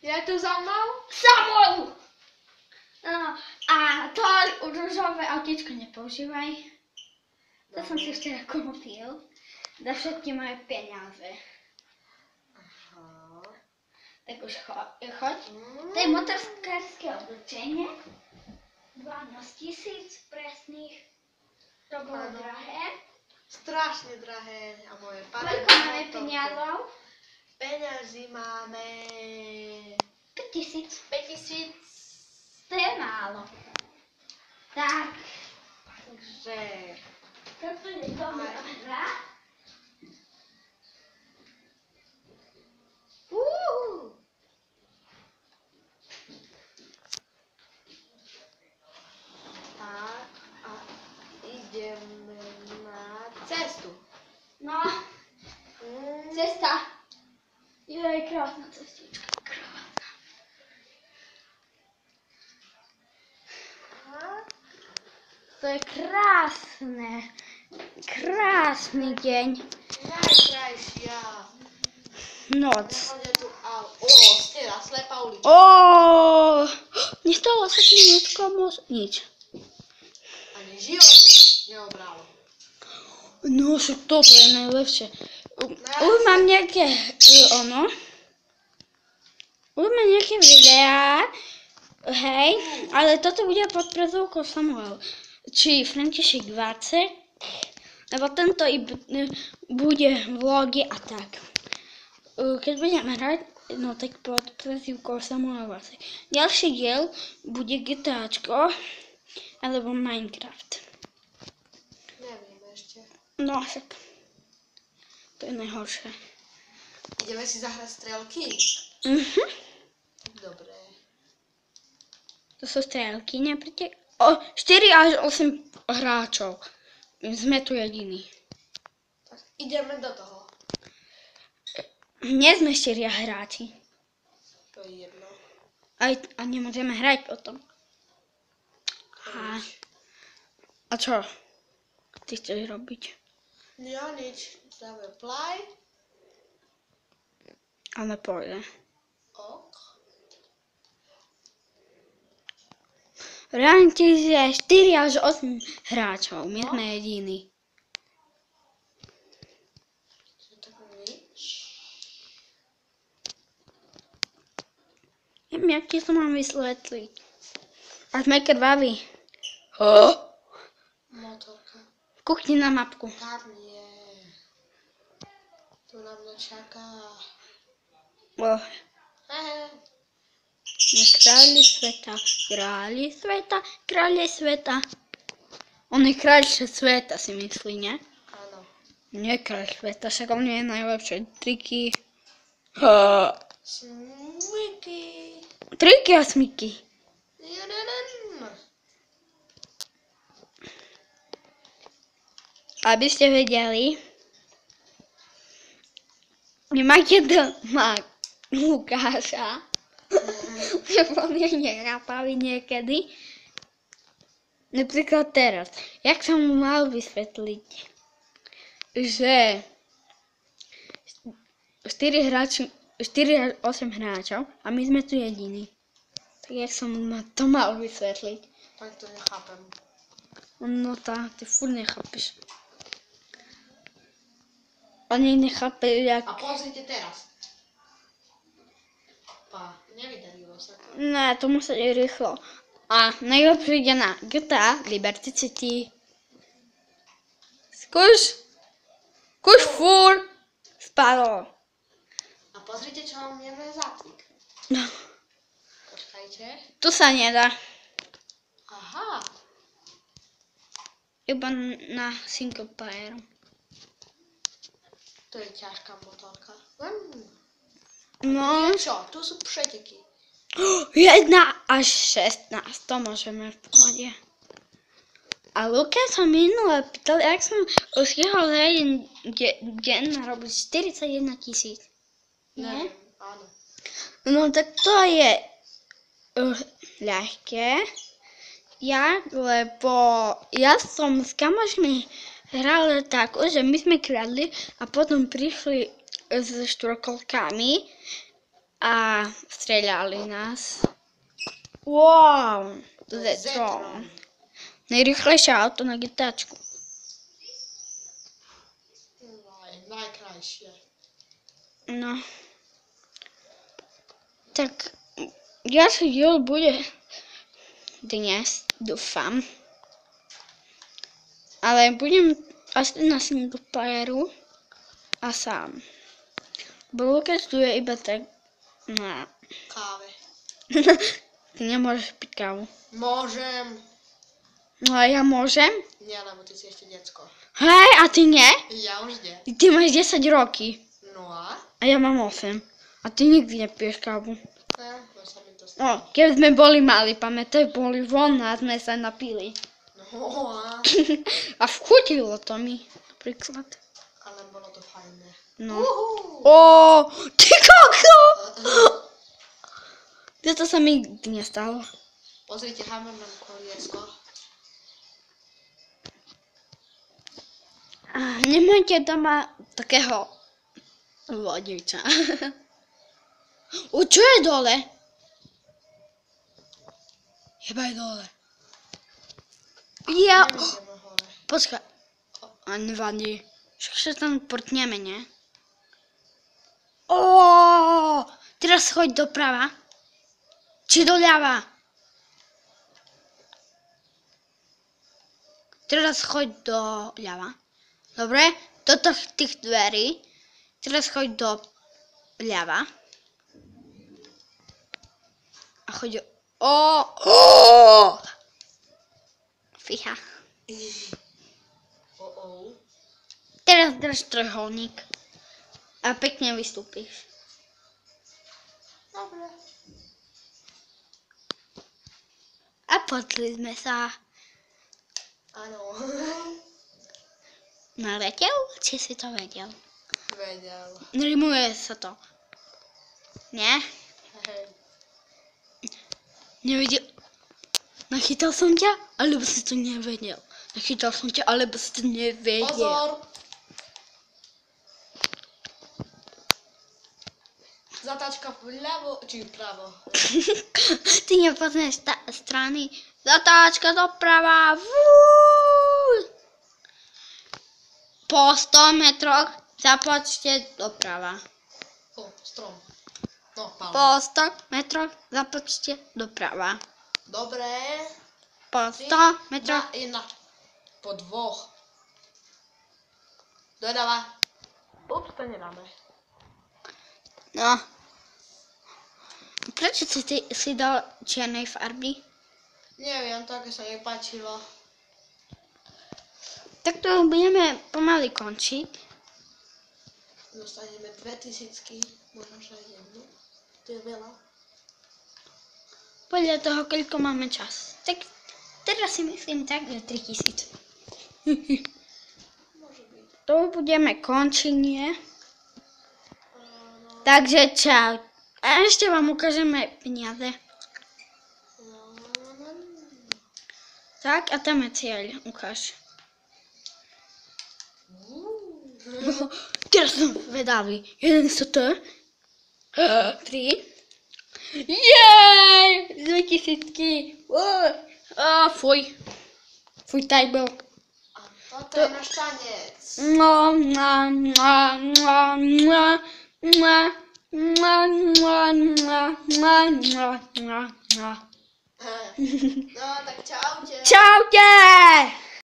Jak to zamał? Samą! No, a to różowe auticzko nie poużywaj. To są coś, co ja kupił. Za wszystkie moje pieniądze. Aha. Tak już chodź. Tutaj motorskie obleczenie. 12 000 presnych. To było drahé. Strašne drahé. A moje Koľko máme peniazov? Peňazí máme 5000. 5000. To je málo. Tak. Takže Toto je dobrá hra. tak a ideme na cestu. No, cesta. Je krásna cestička. To je krásne. Krásny deň. Najkrajšia. Noc. Nechodia tu stena, slepá ulička. Nestalo sa ti nič. Ani život neobralo. No, však toto je najlepšie. Už mám nejaké, Už mám nejaké videá, hej, ale toto bude pod prezvúkou Samuel. Či František 20, lebo tento bude vlogy a tak. Keď budem hrať, no tak pod prezvúkou Samuel 20. Ďalší diel bude GTAčko, alebo Minecraft. Neviem ešte. No však, to je najhoršie. Ideme si zahrať strelky? Dobre. To sú strelky, nepríte? 4 až 8 hráčov. Sme tu jediní. Tak ideme do toho. Nie sme 4 hráči. To je jedno. A nemôžeme hrať potom. A čo? Ty chceš robiť? Ja nič. Dáme play. Ale pôjde. Ok. Reálne je 4 až 8 hráčov. My sme jediní. Tak nič. Neviem, jak ti to mám vysvetliť. A sme krvaví. Motorka. Kuchni na mapku. Tam nie. Tu na mňa čaká. Králi sveta. On je kráľ sveta, si myslí, ne? Áno. Nie kráľ sveta, však on je najlepšie triky. Smyky. Triky a smyky. Aby ste vedeli, nemáte doma Lukáša, lebo on je nechápavý niekedy. Napríklad teraz, jak som mu mal vysvetliť, že 4 až 8 hráčov a my sme tu jediní. Tak jak som mu to mal vysvetliť? Tak to nechápem. No tá, ty furt nechápeš. Ani nechápe, jak... A pozrite teraz. Nevydarilo sa to. Ne, to musí ísť rýchlo. A najlepšie ide na GTA Liberty City. Skúš furt. Spadlo. A pozrite, čo mám jedné zápnik. No. Počkajte. Tu sa nedá. Aha. Iba na single player. To je ťažká motorka. No. Čo? Tu sú preteky. 1 až 16, to môžeme v pohode. A Luka sa minule pýtal, jak som stihol za jeden deň narobiť 41 000. Nie? Áno. No tak to je ľahké. Lebo ja som s kamošmi hrali tak, že my sme kradli a potom prišli s štvorkolkami a strieľali nás. Wow, Zetron. Najrýchlejšie auto na GTAčku. Najkrajšie. No. Tak, ďalší diel bude dnes, dúfam. Ale budem asi na single playeru a sám. Bo Lukáš tu je iba tak na... Káve. Ty nemôžeš piť kávu. Môžem. No a ja môžem? Nie, lebo ty si ešte decko. Hej, a ty nie? Ja už nie. Ty máš 10 roky. No a? A ja mám 8. A ty nikdy nepiješ kávu. To sa mi to No, stalo. keď sme boli mali, pamätaj, boli von a sme sa napili. No a? A vchutilo to mi, napríklad. Ale bolo to fajné. No. Ó, ty kokso! To sa mi nikdy nestalo. Pozrite, Hammerman koliesko. Nemáte doma takého vodiča. Čo je dole? Jebaj dole. Ja... Nevidíme hore. Počkaj. A nevadí. Však sa tam portneme, nie? Ó, teraz choď doprava. Či doľava. Teraz choď doľava. Dobre? Do tých dverí. Teraz choď doľava. A choď... Fíha. Teraz drž trojuholník. A pekne vystúpiš. Dobre. A potli sme sa. Áno. Naletel? Či si to vedel? Vedel. Rimuje sa to. Nie? Hej. Nevedel. Nachytal som ťa, alebo si to nevedel. Nachytal som ťa, alebo si to nevedel. Pozor. Zatáčka vľavo, či vpravo. Ty nepoznáš strany. Zatáčka doprava. Vúúúú. Po 100 metroch započte doprava. Strom. No, palma. Po 100 metroch započte doprava. Dobre. Po 100 metroch. Jedna. Po 2. Dodáva. Ups, to nedáme. No. Prečo si dal čiernej farby? Neviem, také sa jej páčilo. Tak to budeme pomaly končiť. Dostaneme 2000, možno že aj jednu. To je veľa. Podľa toho, koľko máme čas. Tak teraz si myslím tak, že 3000. Môže byť. To budeme končiť, nie? Takže čau. A ešte vám ukážeme peniaze. Tak, a tam je cieľ. Ukáž. Teraz som vedavý. 1 ST. 3. Jej! 2000. Fuj. Fuj, tak bol. A toto je náš tanec. No, tak čaute. Čaute!